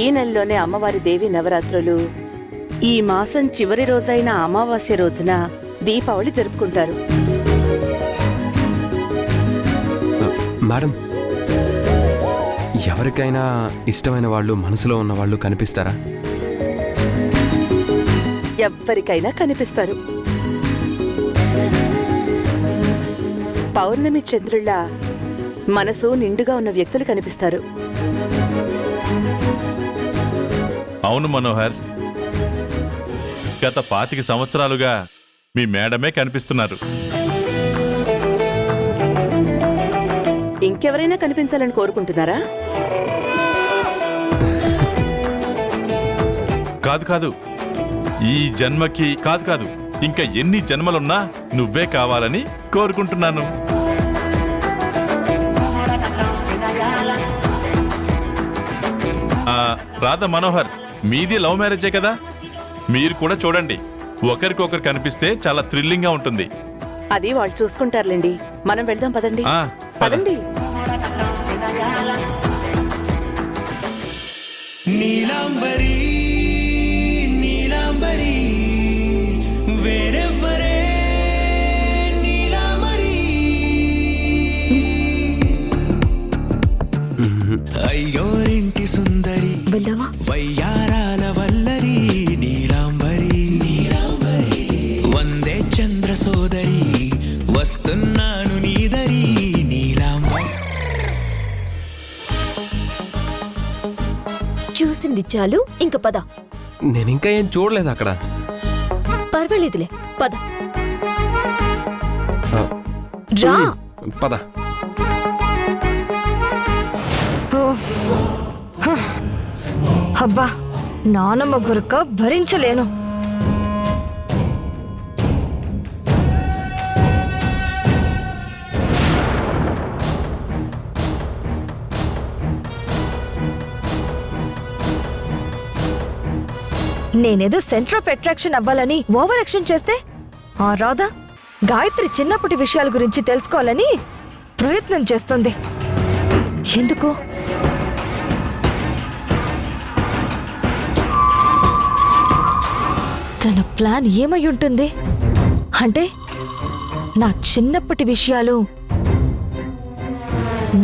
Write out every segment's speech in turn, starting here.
ఈ నెలలోనే అమ్మవారి దేవి నవరాత్రులు, ఈ మాసం చివరి రోజైన అమావాస్య రోజున దీపావళి జరుపుకుంటారు. మేడం, ఎవరికైనా ఇష్టమైన వాళ్ళు, మనసులో ఉన్న వాళ్ళు కనిపిస్తారా? ఎవ్వరికైనా కనిపిస్తారు. పౌర్ణమి చంద్రుళ్ళ మనసు నిండుగా ఉన్న వ్యక్తులు కనిపిస్తారు. అవును మనోహర్, గత 25 సంవత్సరాలుగా మీ మేడమే కనిపిస్తున్నారు. ఇంకెవరైనా కనిపించాలని కోరుకుంటున్నారా? కాదు కాదు, ఈ జన్మకి కాదు కాదు, ఇంకా ఎన్ని జన్మలున్నా నువ్వే కావాలని కోరుకుంటున్నాను. రాధా, మనోహర్, మీది లవ్ మ్యారేజే కదా, మీరు కూడా చూడండి. ఒకరికొకరు కనిపిస్తే చాలా థ్రిల్లింగ్ గా ఉంటుంది. అది వాళ్ళు చూసుకుంటారులేండి. మనం వెళ్దాం, పదండి. పదండి. నీలాంబరి నీలాంబరి వేరెవ్వరే నీలాంబరి, అయ్యోరింటి సుందరి వయ్యారాల వల్లరి నీలాంబరి, వందే చంద్ర సోదరి వస్తున్నాను నీదరి నీలాంబరి. చూసింది చాలు, ఇంక పద. నేనింకా ఏం చూడలేదు అక్కడ. పర్వాలేదులే, పద. రా. పద. అబ్బా, నానమ్మ గురక భరించలేను. నేనేదో సెంటర్ ఆఫ్ అట్రాక్షన్ అవ్వాలని ఓవర్ యాక్షన్ చేస్తే, ఆ రాధా గాయత్రి చిన్నప్పటి విషయాల గురించి తెలుసుకోవాలని ప్రయత్నం చేస్తుంది. ఎందుకు? తన ప్లాన్ ఏమై ఉంటుంది? అంటే నా చిన్నప్పటి విషయాలు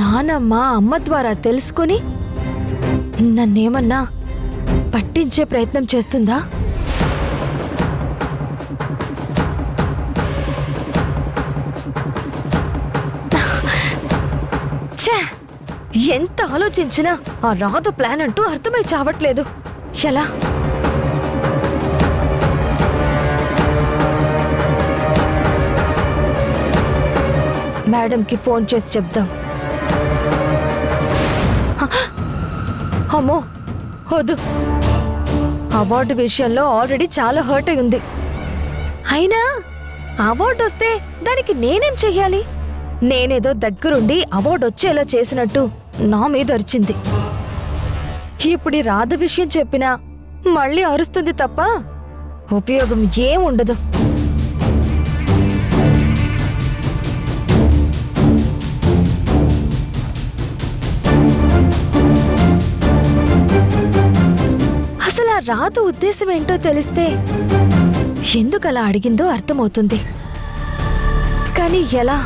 నానమ్మ, అమ్మ ద్వారా తెలుసుకొని నన్నేమన్నా పట్టించే ప్రయత్నం చేస్తుందా? ఛే! ఎంత ఆలోచించినా ఆ రాధ ప్లాన్ అంటూ అర్థమై చావట్లేదు. ఎలా? మేడంకి ఫోన్ చేసి చెప్దాం. అమ్మో, వద్దు. అవార్డు విషయంలో ఆల్రెడీ చాలా హర్ట్ అయి ఉంది. అయినా అవార్డు వస్తే దానికి నేనేం చెయ్యాలి? నేనేదో దగ్గరుండి అవార్డు వచ్చేలా చేసినట్టు నా మీద అరిచింది. ఇప్పుడు ఈ రాధ విషయం చెప్పినా మళ్ళీ అరుస్తుంది తప్ప ఉపయోగం ఏం ఉండదు. అసలు ఆ రాధ ఉద్దేశం ఏంటో తెలిస్తే ఎందుకలా అడిగిందో అర్థమవుతుంది. కానీ ఎలా?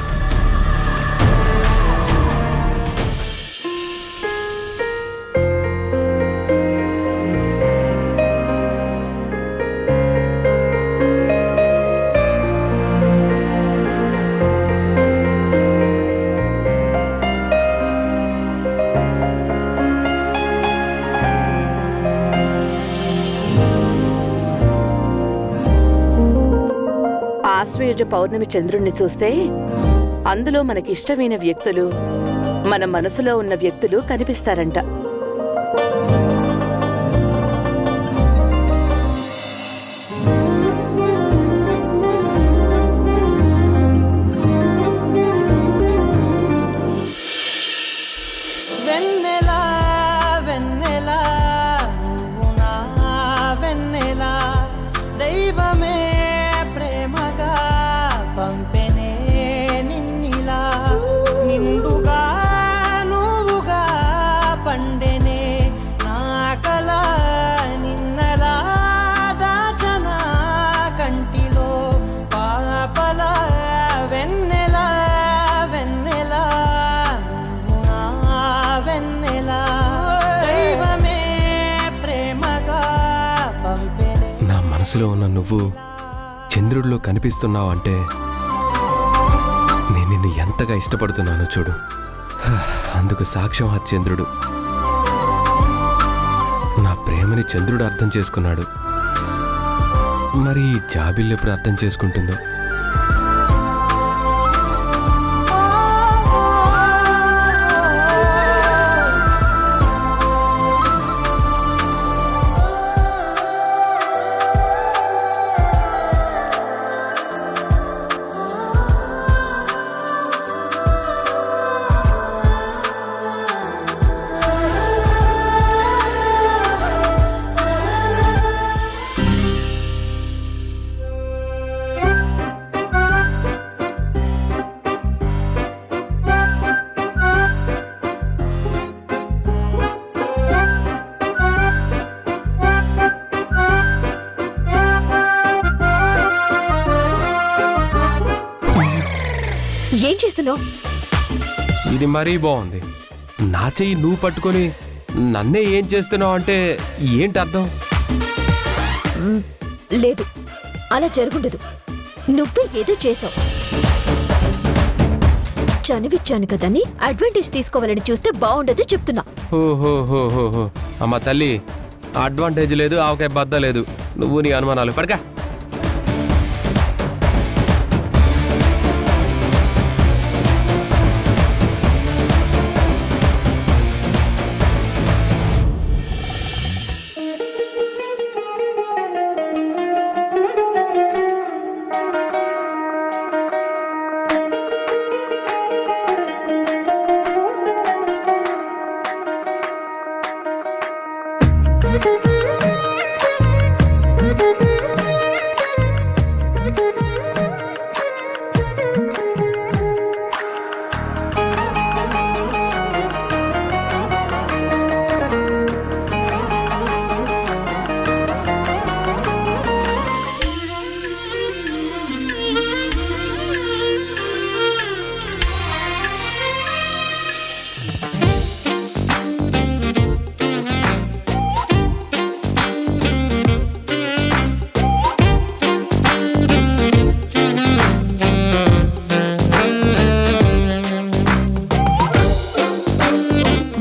ఆశ్వయుజ పౌర్ణమి చంద్రుణ్ణి చూస్తే అందులో మనకిష్టమైన వ్యక్తులు, మన మనసులో ఉన్న వ్యక్తులు కనిపిస్తారంట. నిండుగా నువ్వుగా పండి మనసులో ఉన్న నువ్వు చంద్రుడిలో కనిపిస్తున్నావు అంటే నేను నిన్ను ఎంతగా ఇష్టపడుతున్నానో చూడు. అందుకు సాక్ష్యం ఆ చంద్రుడు. నా ప్రేమని చంద్రుడు అర్థం చేసుకున్నాడు. మరి ఈ జాబిల్లు ఎప్పుడు అర్థం చేసుకుంటుందో? ఏం చేస్తున్నావు? ఇది మరీ బాగుంది. నా చెయ్యి నువ్వు పట్టుకొని నన్నే ఏం చేస్తున్నావు అంటే ఏంటి అర్థం? లేదు, అలా జరుగుండదు. నువ్వే ఏదో చేసావు. చనివిచ్చాను కదని అడ్వాంటేజ్ తీసుకోవాలని చూస్తే బాగుండదు చెప్తున్నా. ఓహోహోహోహో, అమ్మ తల్లి, అడ్వాంటేజ్ లేదు, ఆవకాయ బద్ద లేదు. నువ్వు నీ అనుమానాలు పడక.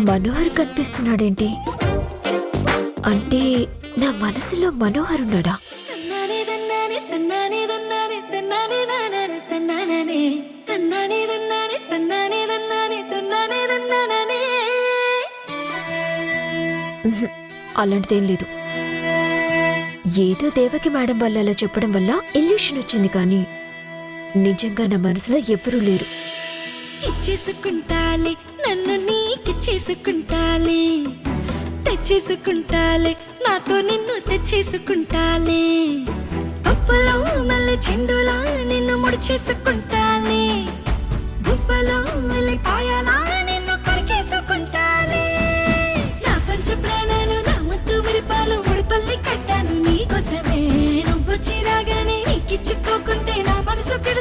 మనోహర్ కనిపిస్తున్నాడేంటి? అంటే నా మనసులో మనోహర్ ఉన్నాడా? అలాంటిదేం లేదు. ఏదో దేవకి మేడం వల్ల అలా చెప్పడం వల్ల ఇల్యూషన్ వచ్చింది, కానీ నిజంగా నా మనసులో ఎవ్వరూ లేరు. ఇచ్చేసుకుంటాలే, నన్ను నీకిచ్చేసుకుంటాలే, తెచ్చేసుకుంటాలే, నాతో నిన్ను తెచ్చేసుకుంటాలే, పప్పులో మళ్ళీ చెండులా నిన్ను ముడిచేసుకుంటాలే.